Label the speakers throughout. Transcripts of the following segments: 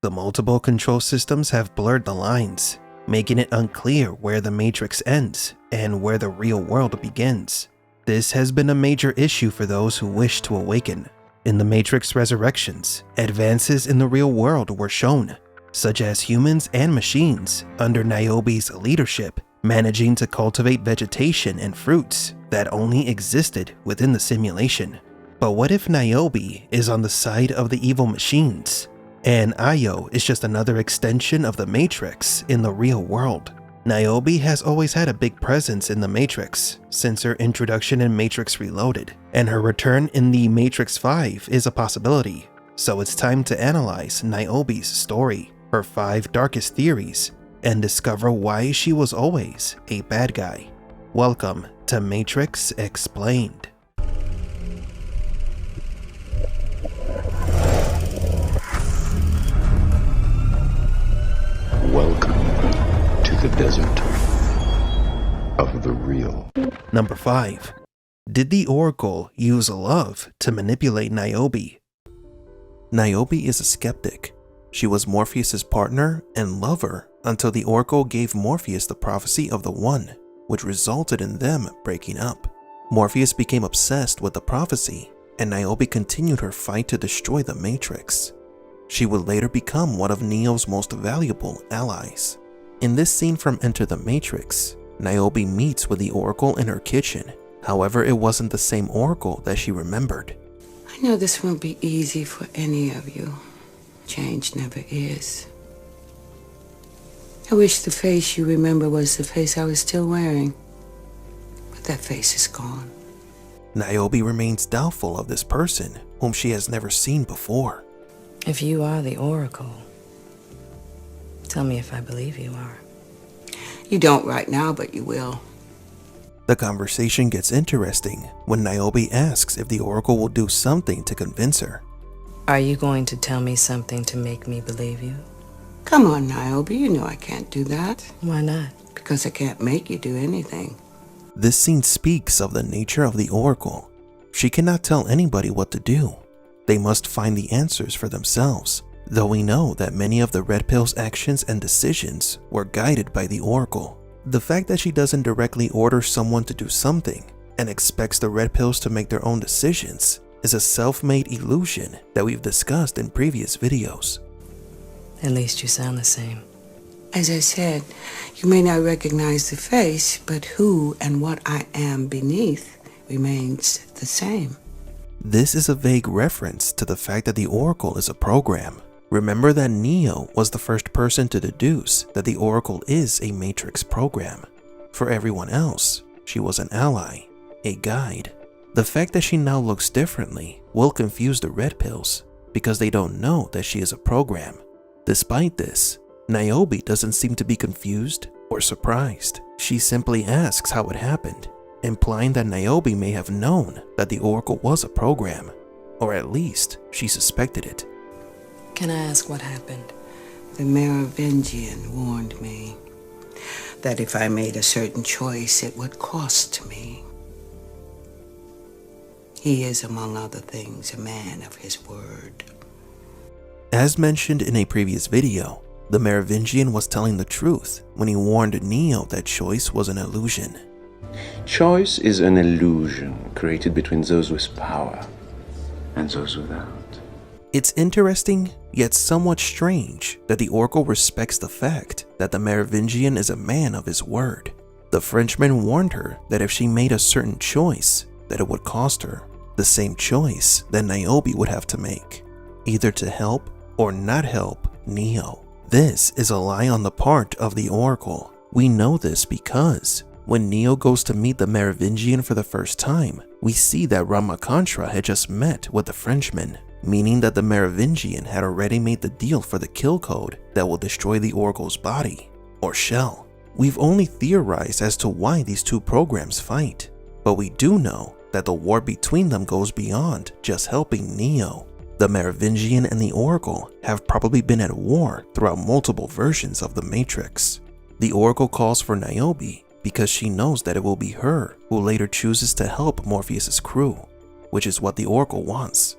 Speaker 1: The multiple control systems have blurred the lines, making it unclear where the Matrix ends and where the real world begins. This has been a major issue for those who wish to awaken. In the Matrix Resurrections, advances in the real world were shown, such as humans and machines under NIOBE's leadership, managing to cultivate vegetation and fruits that only existed within the simulation. But what if NIOBE is on the side of the evil machines, and Io is just another extension of the Matrix in the real world? NIOBE has always had a big presence in the Matrix since her introduction in Matrix Reloaded, and her return in the Matrix 5 is a possibility. So it's time to analyze NIOBE's story, her 5 darkest theories, and discover why she was always a bad guy. Welcome to Matrix Explained.
Speaker 2: Welcome to the desert of the real.
Speaker 1: Number 5. Did the Oracle use love to manipulate NIOBE? NIOBE is a skeptic. She was Morpheus' partner and lover until the Oracle gave Morpheus the prophecy of the One, which resulted in them breaking up. Morpheus became obsessed with the prophecy, and NIOBE continued her fight to destroy the Matrix. She would later become one of Neo's most valuable allies. In this scene from Enter the Matrix, NIOBE meets with the Oracle in her kitchen. However, it wasn't the same Oracle that she remembered.
Speaker 3: I know this won't be easy for any of you. Change never is. I wish the face you remember was the face I was still wearing. But that face is gone.
Speaker 1: NIOBE remains doubtful of this person, whom she has never seen before.
Speaker 4: If you are the Oracle, tell me if I believe you are.
Speaker 3: You don't right now, but you will.
Speaker 1: The conversation gets interesting when NIOBE asks if the Oracle will do something to convince her.
Speaker 4: Are you going to tell me something to make me believe you?
Speaker 3: Come on, Naobi, you know I can't do that.
Speaker 4: Why not?
Speaker 3: Because I can't make you do anything.
Speaker 1: This scene speaks of the nature of the Oracle. She cannot tell anybody what to do. They must find the answers for themselves, though we know that many of the Red Pill's actions and decisions were guided by the Oracle. The fact that she doesn't directly order someone to do something and expects the Red Pills to make their own decisions is a self-made illusion that we've discussed in previous videos.
Speaker 4: At least you sound the same.
Speaker 3: As I said, you may not recognize the face, but who and what I am beneath remains the same.
Speaker 1: This is a vague reference to the fact that the Oracle is a program. Remember that Neo was the first person to deduce that the Oracle is a Matrix program. For everyone else, she was an ally, a guide. The fact that she now looks differently will confuse the Red Pills because they don't know that she is a program. Despite this, NIOBE doesn't seem to be confused or surprised. She simply asks how it happened, implying that NIOBE may have known that the Oracle was a program, or at least she suspected it.
Speaker 4: Can I ask what happened?
Speaker 3: The Merovingian warned me that if I made a certain choice, it would cost me. He is, among other things, a man of his word.
Speaker 1: As mentioned in a previous video, the Merovingian was telling the truth when he warned Neo that choice was an illusion.
Speaker 2: Choice is an illusion created between those with power and those without.
Speaker 1: It's interesting, yet somewhat strange, that the Oracle respects the fact that the Merovingian is a man of his word. The Frenchman warned her that if she made a certain choice, that it would cost her the same choice that NIOBE would have to make, either to help or not help Neo. This is a lie on the part of the Oracle. We know this because when Neo goes to meet the Merovingian for the first time, we see that Ramakantra had just met with the Frenchman, meaning that the Merovingian had already made the deal for the kill code that will destroy the Oracle's body, or shell. We've only theorized as to why these two programs fight, but we do know that the war between them goes beyond just helping Neo. The Merovingian and the Oracle have probably been at war throughout multiple versions of the Matrix. The Oracle calls for NIOBE because she knows that it will be her who later chooses to help Morpheus' crew, which is what the Oracle wants.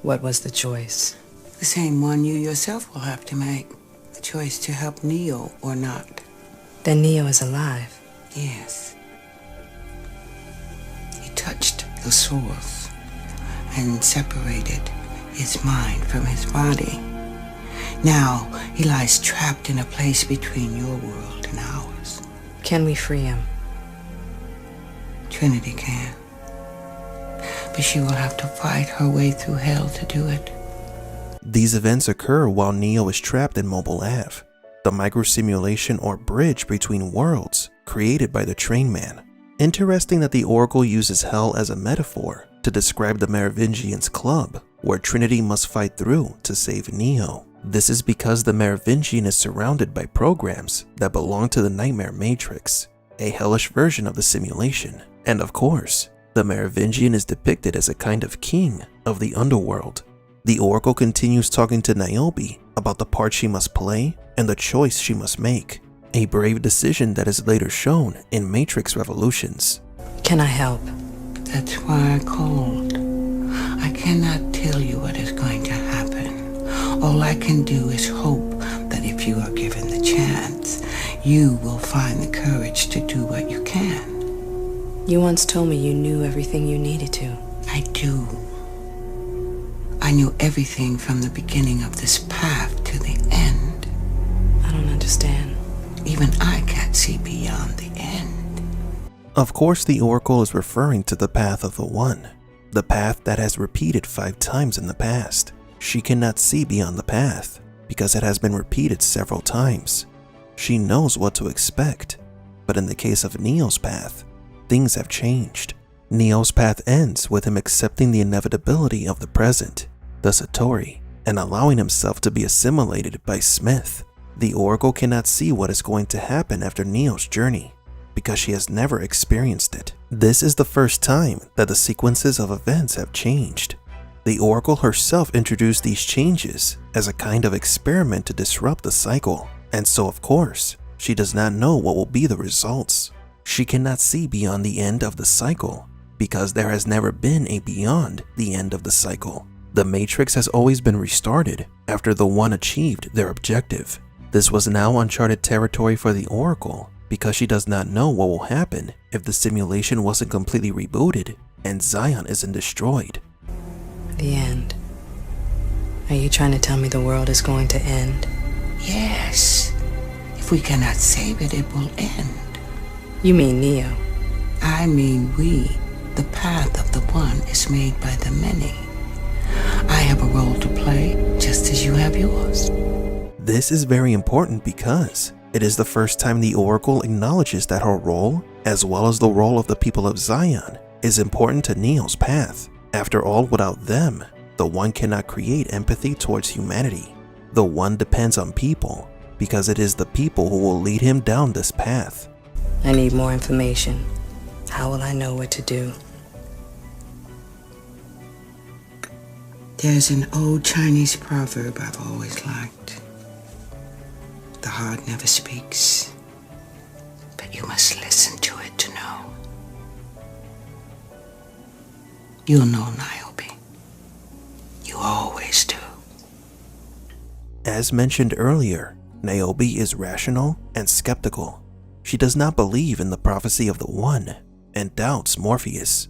Speaker 4: What was the choice?
Speaker 3: The same one you yourself will have to make. The choice to help Neo or not.
Speaker 4: Then Neo is alive.
Speaker 3: Yes. He touched the source and separated his mind from his body. Now he lies trapped in a place between your world and ours.
Speaker 4: Can we free him?
Speaker 3: Trinity can. But she will have to fight her way through hell to do it.
Speaker 1: These events occur while Neo is trapped in Mobile Ave, the microsimulation or bridge between worlds created by the Train Man. Interesting that the Oracle uses hell as a metaphor to describe the Merovingians' club, where Trinity must fight through to save Neo. This is because the Merovingian is surrounded by programs that belong to the Nightmare Matrix, a hellish version of the simulation. And of course, the Merovingian is depicted as a kind of king of the underworld. The Oracle continues talking to Niobe about the part she must play and the choice she must make, a brave decision that is later shown in Matrix Revolutions.
Speaker 4: Can I help?
Speaker 3: That's why I called. I cannot tell you what is going to happen. All I can do is hope that if you are given the chance, you will find the courage to do what you can.
Speaker 4: You once told me you knew everything you needed to.
Speaker 3: I do. I knew everything from the beginning of this path to the end.
Speaker 4: I don't understand.
Speaker 3: Even I can't see beyond the end.
Speaker 1: Of course, the Oracle is referring to the path of the One, the path that has repeated 5 times in the past. She cannot see beyond the path because it has been repeated several times. She knows what to expect, but in the case of Neo's path, things have changed. Neo's path ends with him accepting the inevitability of the present, the Satori, and allowing himself to be assimilated by Smith. The Oracle cannot see what is going to happen after Neo's journey because she has never experienced it. This is the first time that the sequences of events have changed. The Oracle herself introduced these changes as a kind of experiment to disrupt the cycle, and so of course, she does not know what will be the results. She cannot see beyond the end of the cycle because there has never been a beyond the end of the cycle. The Matrix has always been restarted after the One achieved their objective. This was now uncharted territory for the Oracle because she does not know what will happen if the simulation wasn't completely rebooted and Zion isn't destroyed.
Speaker 4: The end. Are you trying to tell me the world is going to end?
Speaker 3: Yes. If we cannot save it, it will end.
Speaker 4: You mean Neo?
Speaker 3: I mean we. The path of the One is made by the many. I have a role to play, just as you have yours.
Speaker 1: This is very important because it is the first time the Oracle acknowledges that her role, as well as the role of the people of Zion, is important to Neo's path. After all, without them, the One cannot create empathy towards humanity. The One depends on people because it is the people who will lead him down this path.
Speaker 4: I need more information. How will I know what to do?
Speaker 3: There's an old Chinese proverb I've always liked. The heart never speaks, but you must listen to it to know. You'll know, Niobe. You always do.
Speaker 1: As mentioned earlier, Naobi is rational and skeptical. She does not believe in the prophecy of the One and doubts Morpheus.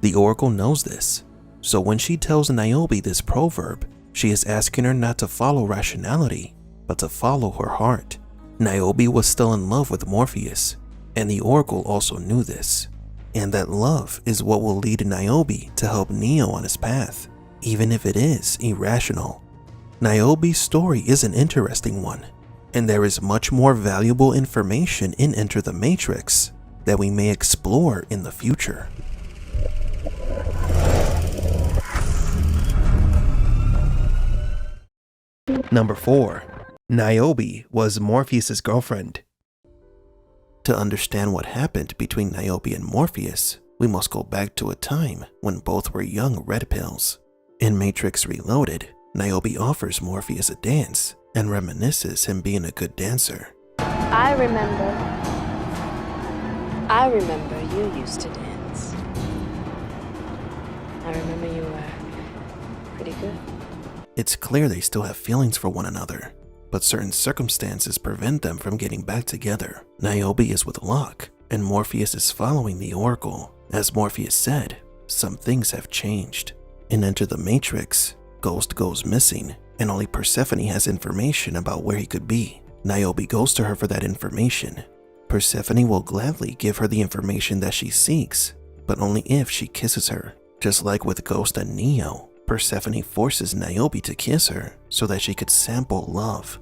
Speaker 1: The Oracle knows this, so when she tells Niobe this proverb, she is asking her not to follow rationality, but to follow her heart. Niobe was still in love with Morpheus, and the Oracle also knew this, and that love is what will lead Niobe to help Neo on his path, even if it is irrational. Niobe's story is an interesting one, and there is much more valuable information in Enter the Matrix that we may explore in the future. Number 4. Niobe was Morpheus' girlfriend. To understand what happened between Naobi and Morpheus, we must go back to a time when both were young red pills. In Matrix Reloaded, Niobe offers Morpheus a dance and reminisces him being a good dancer.
Speaker 5: I remember you used to dance. I remember you were pretty good.
Speaker 1: It's clear they still have feelings for one another, but certain circumstances prevent them from getting back together. Niobe is with Locke, and Morpheus is following the Oracle. As Morpheus said, some things have changed. In Enter the Matrix, Ghost goes missing, and only Persephone has information about where he could be. Niobe goes to her for that information. Persephone will gladly give her the information that she seeks, but only if she kisses her. Just like with Ghost and Neo, Persephone forces Niobe to kiss her so that she could sample love.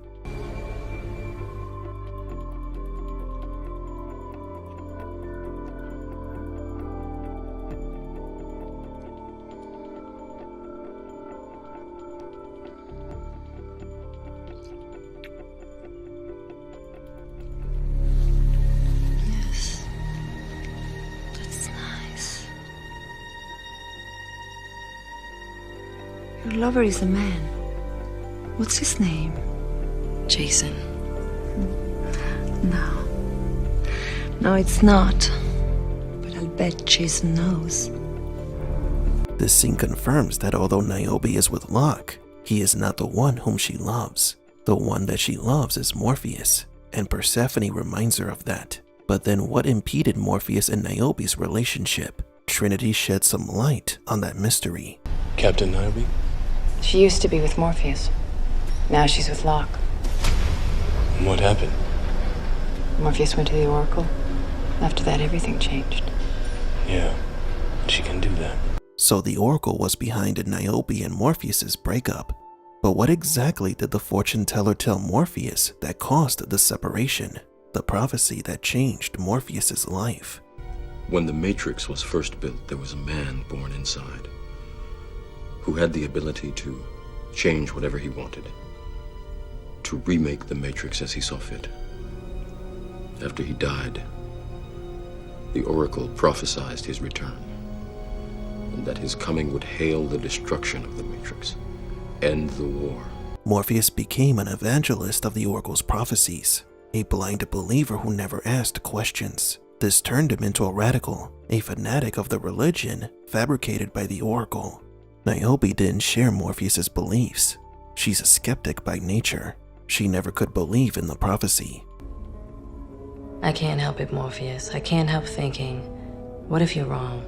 Speaker 6: Yes, that's nice. Your lover is a man. What's his name?
Speaker 4: Jason.
Speaker 6: No. No, it's not. But I'll bet Jason knows.
Speaker 1: This scene confirms that although Niobe is with Locke, he is not the one whom she loves. The one that she loves is Morpheus, and Persephone reminds her of that. But then what impeded Morpheus and Niobe's relationship? Trinity sheds some light on that mystery.
Speaker 7: Captain Naobi?
Speaker 5: She used to be with Morpheus. Now she's with Locke.
Speaker 7: What happened?
Speaker 5: Morpheus went to the Oracle. After that, everything changed.
Speaker 7: Yeah, she can do that.
Speaker 1: So the Oracle was behind Niobe and Morpheus's breakup. But what exactly did the fortune teller tell Morpheus that caused the separation? The prophecy that changed Morpheus's life.
Speaker 8: When the Matrix was first built, there was a man born inside who had the ability to change whatever he wanted, to remake the Matrix as he saw fit. After he died, the Oracle prophesied his return, and that his coming would hail the destruction of the Matrix, end the war.
Speaker 1: Morpheus became an evangelist of the Oracle's prophecies, a blind believer who never asked questions. This turned him into a radical, a fanatic of the religion fabricated by the Oracle. Niobe didn't share Morpheus's beliefs. She's a skeptic by nature. She never could believe in the prophecy.
Speaker 4: I can't help it, Morpheus. I can't help thinking, what if you're wrong?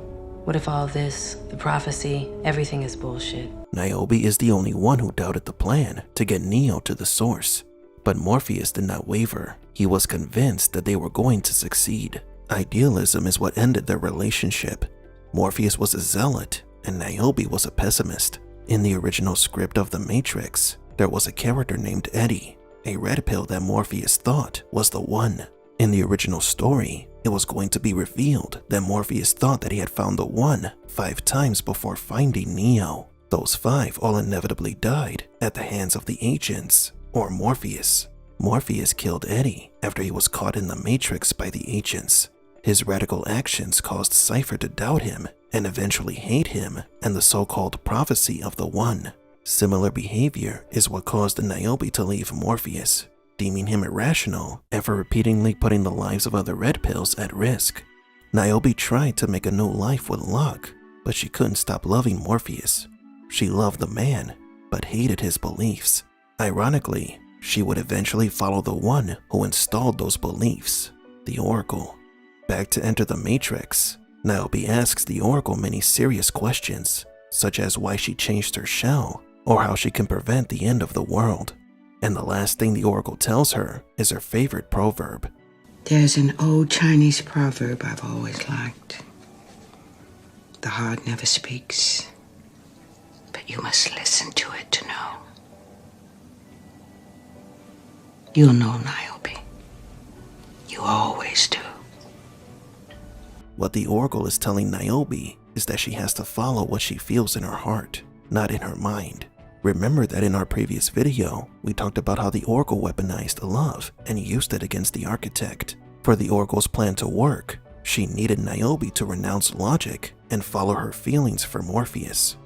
Speaker 4: What if all this, the prophecy, everything is bullshit?
Speaker 1: Niobe is the only one who doubted the plan to get Neo to the source. But Morpheus did not waver. He was convinced that they were going to succeed. Idealism is what ended their relationship. Morpheus was a zealot, and Niobe was a pessimist. In the original script of The Matrix, there was a character named Eddie, a red pill that Morpheus thought was the one. In the original story, it was going to be revealed that Morpheus thought that he had found the one 5 times before finding Neo. Those 5 all inevitably died at the hands of the agents, or Morpheus. Morpheus killed Eddie after he was caught in the Matrix by the agents. His radical actions caused Cypher to doubt him and eventually hate him and the so-called prophecy of the One. Similar behavior is what caused Niobe to leave Morpheus, deeming him irrational and for repeatedly putting the lives of other red pills at risk. Niobe tried to make a new life with Locke, but she couldn't stop loving Morpheus. She loved the man, but hated his beliefs. Ironically, she would eventually follow the one who installed those beliefs, the Oracle. Back to Enter the Matrix, Niobe asks the Oracle many serious questions, such as why she changed her shell, or how she can prevent the end of the world. And the last thing the Oracle tells her is her favorite proverb.
Speaker 3: There's an old Chinese proverb I've always liked. The heart never speaks, but you must listen to it to know. You'll know, Niobe. You always do.
Speaker 1: What the Oracle is telling Niobe is that she has to follow what she feels in her heart, not in her mind. Remember that in our previous video, we talked about how the Oracle weaponized love and used it against the Architect. For the Oracle's plan to work, she needed Niobe to renounce logic and follow her feelings for Morpheus.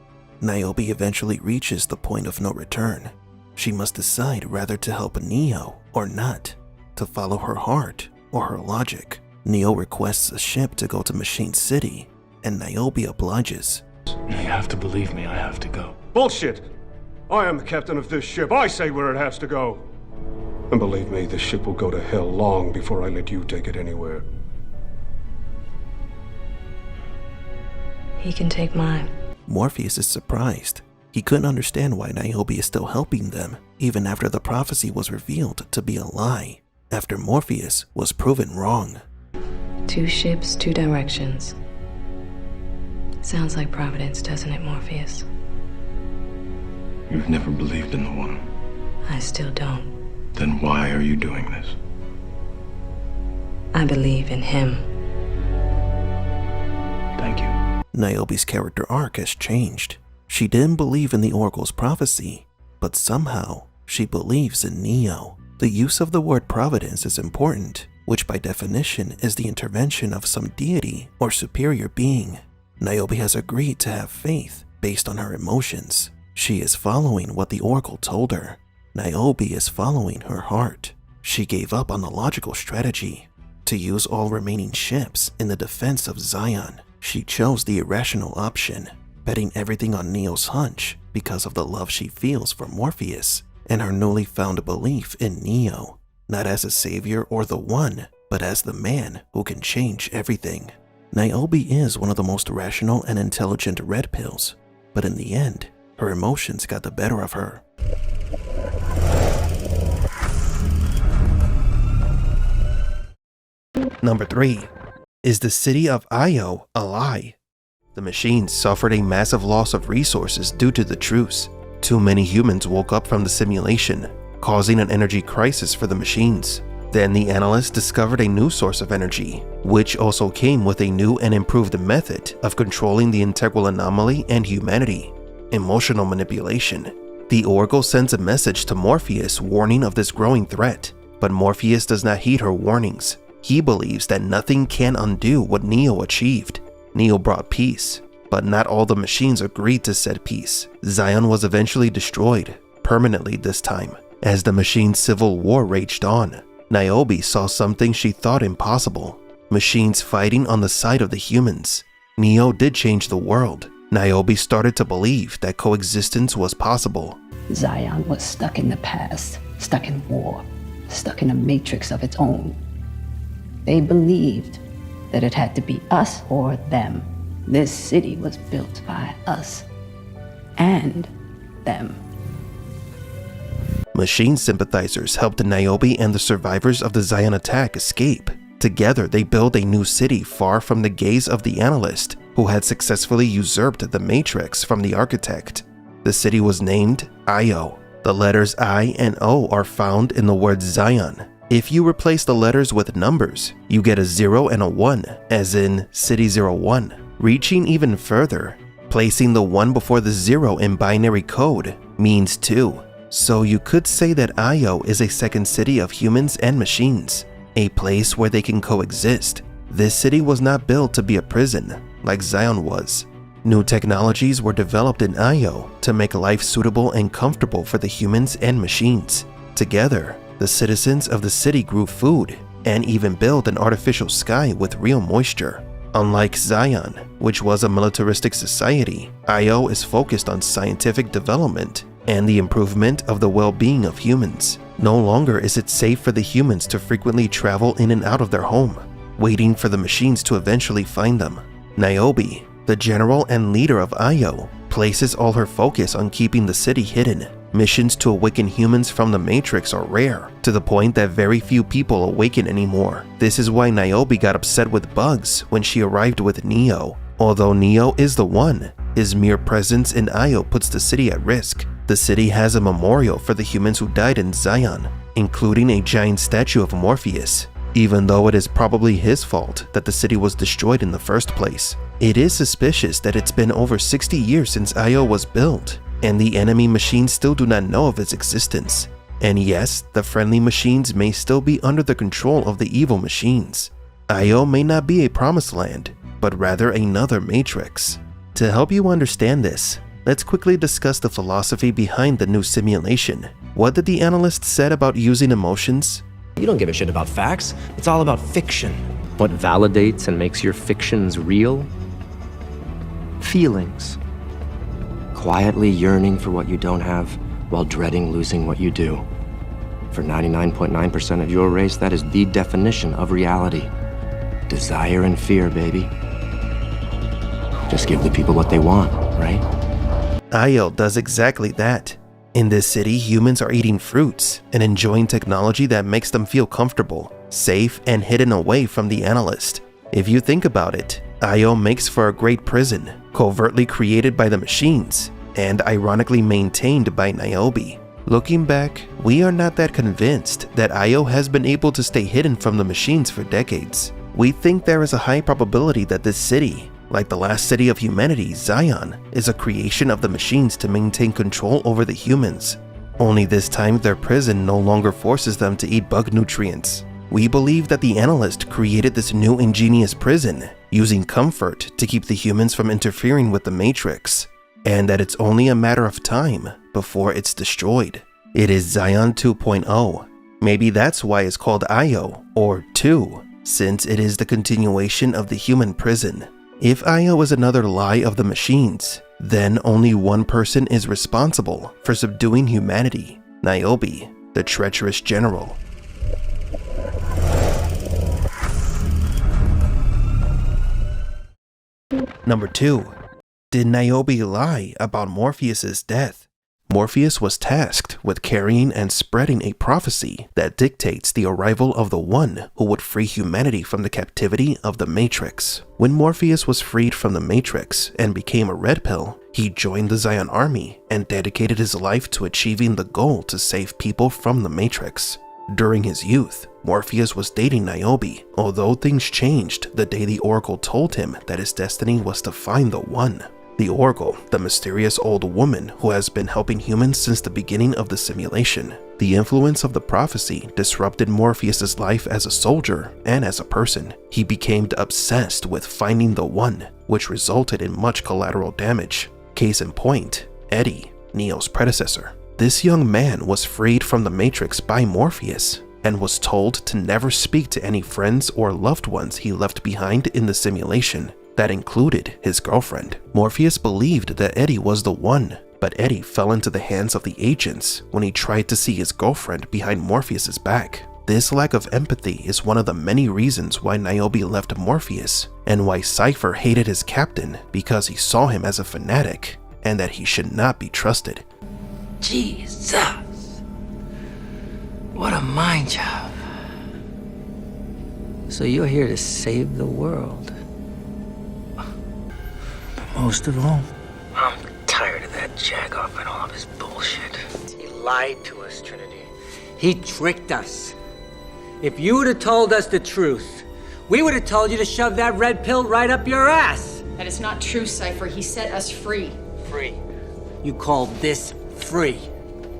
Speaker 1: Niobe eventually reaches the point of no return. She must decide whether to help Neo or not, to follow her heart or her logic. Neo requests a ship to go to Machine City, and Niobe obliges.
Speaker 7: You have to believe me, I have to go. Bullshit!
Speaker 9: I am the captain of this ship. I say where it has to go. And believe me, this ship will go to hell long before I let you take it anywhere.
Speaker 4: He can take mine.
Speaker 1: Morpheus is surprised. He couldn't understand why Niobe is still helping them, even after the prophecy was revealed to be a lie, after Morpheus was proven wrong.
Speaker 4: 2 ships, 2 directions. Sounds like Providence, doesn't it, Morpheus?
Speaker 8: You've never believed in the one.
Speaker 4: I still don't.
Speaker 8: Then why are you doing this?
Speaker 4: I believe in him.
Speaker 8: Thank you.
Speaker 1: Niobe's character arc has changed. She didn't believe in the Oracle's prophecy, but somehow she believes in Neo. The use of the word providence is important, which by definition is the intervention of some deity or superior being. Niobe has agreed to have faith based on her emotions. She is following what the Oracle told her. Niobe is following her heart. She gave up on the logical strategy to use all remaining ships in the defense of Zion. She chose the irrational option, betting everything on Neo's hunch because of the love she feels for Morpheus and her newly found belief in Neo, not as a savior or the one, but as the man who can change everything. Niobe is one of the most rational and intelligent red pills, but in the end, her emotions got the better of her. Number 3. Is the city of Io a lie? The machines suffered a massive loss of resources due to the truce. Too many humans woke up from the simulation, causing an energy crisis for the machines. Then the analysts discovered a new source of energy, which also came with a new and improved method of controlling the integral anomaly and humanity: emotional manipulation. The Oracle sends a message to Morpheus warning of this growing threat, but Morpheus does not heed her warnings. He believes that nothing can undo what Neo achieved. Neo brought peace, but not all the machines agreed to said peace. Zion was eventually destroyed, permanently this time, as the machines' civil war raged on. Niobe saw something she thought impossible: machines fighting on the side of the humans. Neo did change the world. Niobe started to believe that coexistence was possible.
Speaker 10: Zion was stuck in the past, stuck in war, stuck in a matrix of its own. They believed that it had to be us or them. This city was built by us and them.
Speaker 1: Machine sympathizers helped Niobe and the survivors of the Zion attack escape. Together, they build a new city far from the gaze of the analyst, who had successfully usurped the Matrix from the architect. The city was named Io. The letters I and O are found in the word Zion. If you replace the letters with numbers, you get a 0 and a 1, as in City 01. Reaching even further, placing the 1 before the 0 in binary code means 2. So you could say that Io is a second city of humans and machines, a place where they can coexist. This city was not built to be a prison, like Zion was. New technologies were developed in Io to make life suitable and comfortable for the humans and machines. Together, the citizens of the city grew food and even built an artificial sky with real moisture. Unlike Zion, which was a militaristic society, Io is focused on scientific development and the improvement of the well-being of humans. No longer is it safe for the humans to frequently travel in and out of their home, waiting for the machines to eventually find them. Niobe, the general and leader of Io, places all her focus on keeping the city hidden. Missions to awaken humans from the Matrix are rare, to the point that very few people awaken anymore. This is why Niobe got upset with Bugs when she arrived with Neo. Although Neo is the one, his mere presence in Io puts the city at risk. The city has a memorial for the humans who died in Zion, including a giant statue of Morpheus, even though it is probably his fault that the city was destroyed in the first place. It is suspicious that it's been over 60 years since Io was built, and the enemy machines still do not know of its existence. And yes, the friendly machines may still be under the control of the evil machines. Io may not be a promised land, but rather another matrix. To help you understand this, let's quickly discuss the philosophy behind the new simulation. What did the analyst said about using emotions?
Speaker 11: You don't give a shit about facts. It's all about fiction. What validates and makes your fictions real? Feelings. Quietly yearning for what you don't have, while dreading losing what you do. For 99.9% of your race, that is the definition of reality. Desire and fear, baby. Just give the people what they want, right?
Speaker 1: Io does exactly that. In this city, humans are eating fruits and enjoying technology that makes them feel comfortable, safe, and hidden away from the analyst. If you think about it, Io makes for a great prison, covertly created by the machines, and ironically maintained by NIOBE. Looking back, we are not that convinced that Io has been able to stay hidden from the machines for decades. We think there is a high probability that this city, like the last city of humanity, Zion, is a creation of the machines to maintain control over the humans. Only this time their prison no longer forces them to eat bug nutrients. We believe that the analyst created this new ingenious prison, using comfort to keep the humans from interfering with the Matrix, and that it's only a matter of time before it's destroyed. It is Zion 2.0. Maybe that's why it's called Io, or 2, since it is the continuation of the human prison. If Io is another lie of the machines, then only one person is responsible for subduing humanity, Naobi, the treacherous general. Number 2. Did Naobi lie about Morpheus' death? Morpheus was tasked with carrying and spreading a prophecy that dictates the arrival of the one who would free humanity from the captivity of the Matrix. When Morpheus was freed from the Matrix and became a red pill, he joined the Zion army and dedicated his life to achieving the goal to save people from the Matrix. During his youth, Morpheus was dating Naobi, although things changed the day the Oracle told him that his destiny was to find the one. The Oracle, the mysterious old woman who has been helping humans since the beginning of the simulation. The influence of the prophecy disrupted Morpheus' life as a soldier and as a person. He became obsessed with finding the one, which resulted in much collateral damage. Case in point, Eddie, Neo's predecessor. This young man was freed from the Matrix by Morpheus and was told to never speak to any friends or loved ones he left behind in the simulation. That included his girlfriend. Morpheus believed that Eddie was the one, but Eddie fell into the hands of the agents when he tried to see his girlfriend behind Morpheus' back. This lack of empathy is one of the many reasons why Naobi left Morpheus, and why Cypher hated his captain because he saw him as a fanatic and that he should not be trusted.
Speaker 3: Jesus! What a mind job. So you're here to save the world. Most of all, I'm tired of that jagoff and all of his bullshit. He lied to us, Trinity. He tricked us. If you would have told us the truth, we would have told you to shove that red pill right up your ass.
Speaker 12: That is not true, Cypher. He set us free.
Speaker 3: Free? You called this free?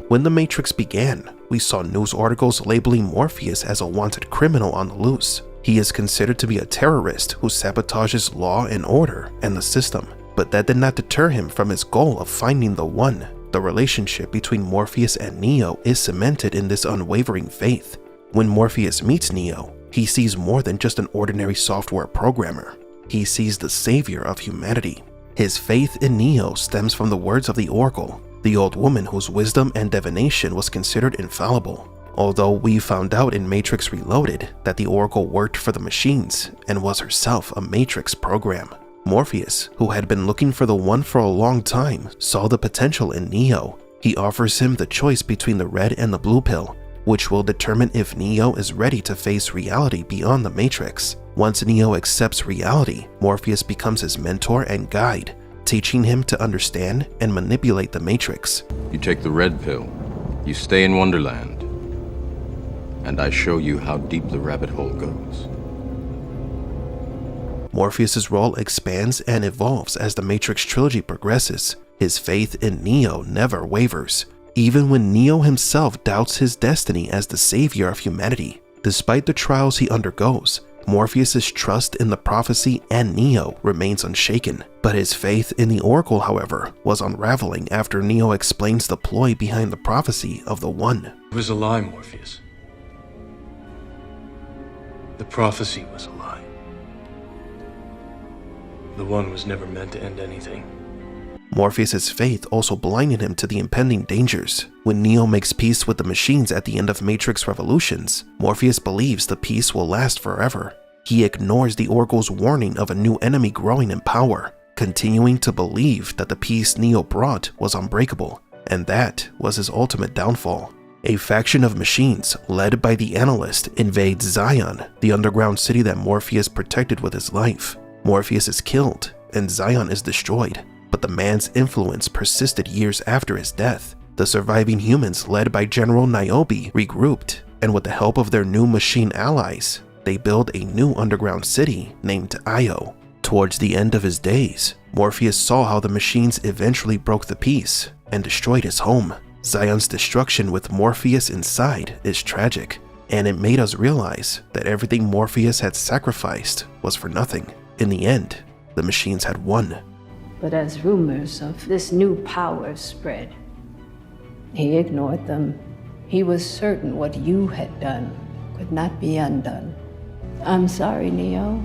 Speaker 1: When the Matrix began, we saw news articles labeling Morpheus as a wanted criminal on the loose. He is considered to be a terrorist who sabotages law and order and the system. But that did not deter him from his goal of finding the one. The relationship between Morpheus and Neo is cemented in this unwavering faith. When Morpheus meets Neo, he sees more than just an ordinary software programmer. He sees the savior of humanity. His faith in Neo stems from the words of the Oracle, the old woman whose wisdom and divination was considered infallible. Although we found out in Matrix Reloaded that the Oracle worked for the machines and was herself a Matrix program. Morpheus, who had been looking for the one for a long time, saw the potential in Neo. He offers him the choice between the red and the blue pill, which will determine if Neo is ready to face reality beyond the Matrix. Once Neo accepts reality, Morpheus becomes his mentor and guide, teaching him to understand and manipulate the Matrix.
Speaker 8: You take the red pill, you stay in Wonderland, and I show you how deep the rabbit hole goes.
Speaker 1: Morpheus' role expands and evolves as the Matrix trilogy progresses. His faith in Neo never wavers, even when Neo himself doubts his destiny as the savior of humanity. Despite the trials he undergoes, Morpheus' trust in the prophecy and Neo remains unshaken. But his faith in the Oracle, however, was unraveling after Neo explains the ploy behind the prophecy of the One.
Speaker 7: It was a lie, Morpheus. The prophecy was a lie. The One was never meant to end anything.
Speaker 1: Morpheus's faith also blinded him to the impending dangers. When Neo makes peace with the machines at the end of Matrix Revolutions, Morpheus believes the peace will last forever. He ignores the Oracle's warning of a new enemy growing in power, continuing to believe that the peace Neo brought was unbreakable, and that was his ultimate downfall. A faction of machines, led by the Analyst, invades Zion, the underground city that Morpheus protected with his life. Morpheus is killed, and Zion is destroyed, but the man's influence persisted years after his death. The surviving humans, led by General NIOBE, regrouped, and with the help of their new machine allies, they build a new underground city named Io. Towards the end of his days, Morpheus saw how the machines eventually broke the peace and destroyed his home. Zion's destruction with Morpheus inside is tragic, and it made us realize that everything Morpheus had sacrificed was for nothing. In the end, the machines had won.
Speaker 10: But as rumors of this new power spread, he ignored them. He was certain what you had done could not be undone. I'm sorry, Neo.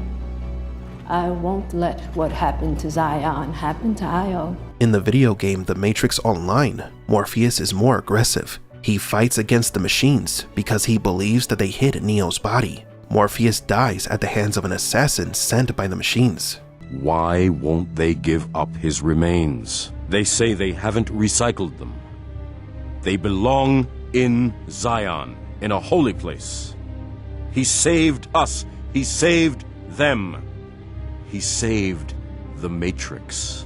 Speaker 10: I won't let what happened to Zion happen to Io.
Speaker 1: In the video game The Matrix Online, Morpheus is more aggressive. He fights against the machines because he believes that they hid Neo's body. Morpheus dies at the hands of an assassin sent by the machines.
Speaker 13: Why won't they give up his remains? They say they haven't recycled them. They belong in Zion, in a holy place. He saved us. He saved them. He saved the Matrix.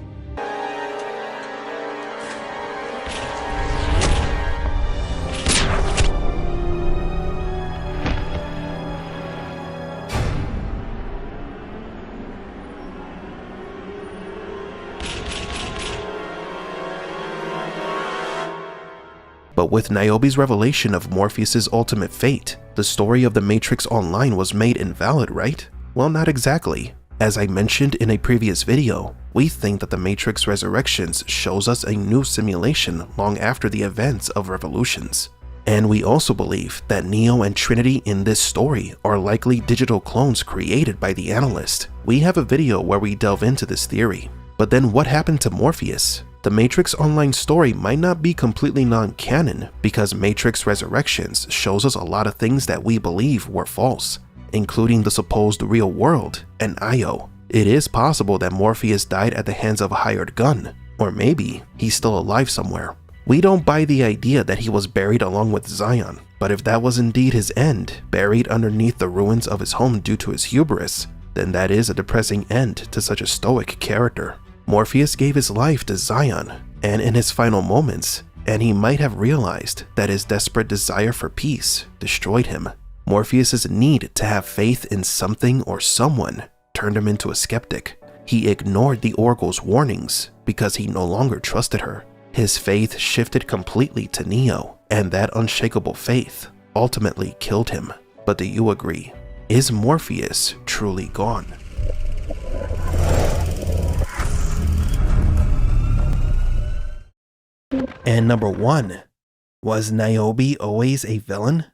Speaker 1: But with Niobe's revelation of Morpheus's ultimate fate, the story of the Matrix Online was made invalid, right? Well, not exactly. As I mentioned in a previous video, we think that the Matrix Resurrections shows us a new simulation long after the events of Revolutions. And we also believe that Neo and Trinity in this story are likely digital clones created by the Analyst. We have a video where we delve into this theory. But then what happened to Morpheus? The Matrix Online story might not be completely non-canon because Matrix Resurrections shows us a lot of things that we believe were false, including the supposed real world and Io. It is possible that Morpheus died at the hands of a hired gun, or maybe he's still alive somewhere. We don't buy the idea that he was buried along with Zion, but if that was indeed his end, buried underneath the ruins of his home due to his hubris, then that is a depressing end to such a stoic character. Morpheus gave his life to Zion, and in his final moments, and he might have realized that his desperate desire for peace destroyed him. Morpheus's need to have faith in something or someone turned him into a skeptic. He ignored the Oracle's warnings because he no longer trusted her. His faith shifted completely to Neo, and that unshakable faith ultimately killed him. But do you agree? Is Morpheus truly gone? And number 1. Was Niobe always a villain?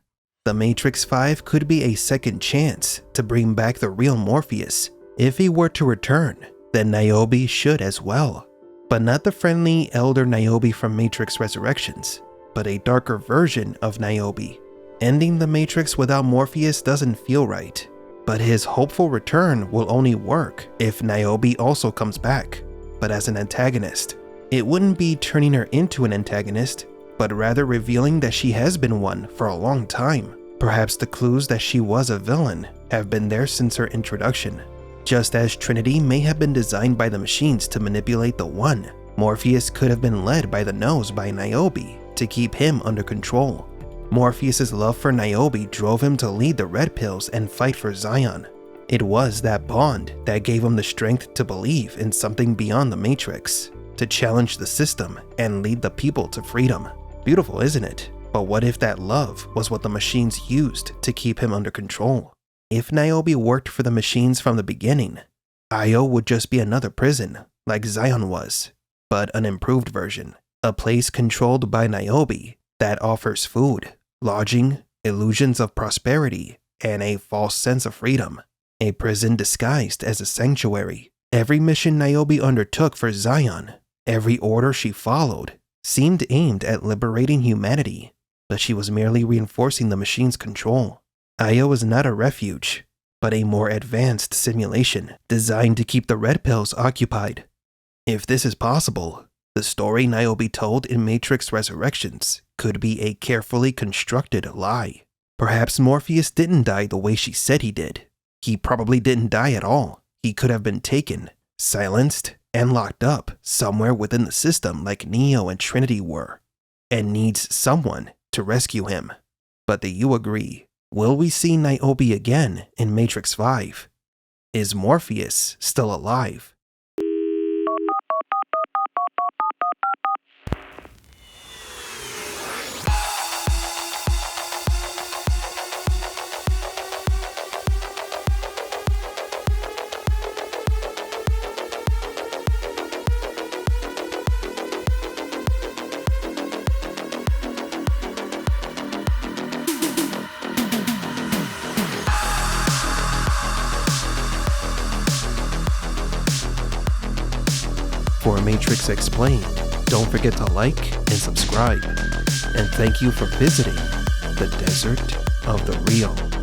Speaker 1: The Matrix 5 could be a second chance to bring back the real Morpheus. If he were to return, then Niobe should as well. But not the friendly elder Niobe from Matrix Resurrections, but a darker version of Niobe. Ending the Matrix without Morpheus doesn't feel right, but his hopeful return will only work if Niobe also comes back, but as an antagonist. It wouldn't be turning her into an antagonist, but rather revealing that she has been one for a long time. Perhaps the clues that she was a villain have been there since her introduction. Just as Trinity may have been designed by the machines to manipulate the One, Morpheus could have been led by the nose by Niobe to keep him under control. Morpheus's love for Niobe drove him to lead the Red Pills and fight for Zion. It was that bond that gave him the strength to believe in something beyond the Matrix, to challenge the system and lead the people to freedom. Beautiful, isn't it? But what if that love was what the machines used to keep him under control? If Niobe worked for the machines from the beginning, Io would just be another prison, like Zion was, but an improved version. A place controlled by Niobe that offers food, lodging, illusions of prosperity, and a false sense of freedom. A prison disguised as a sanctuary. Every mission Niobe undertook for Zion Every order she followed seemed aimed at liberating humanity, but she was merely reinforcing the machine's control. Io was not a refuge, but a more advanced simulation designed to keep the red pills occupied. If this is possible, the story Niobe told in Matrix Resurrections could be a carefully constructed lie. Perhaps Morpheus didn't die the way she said he did. He probably didn't die at all. He could have been taken, silenced, and locked up somewhere within the system like Neo and Trinity were, and needs someone to rescue him. But do you agree? Will we see Niobe again in Matrix 5? Is Morpheus still alive? For Matrix Explained, don't forget to like and subscribe. And thank you for visiting the Desert of the Real.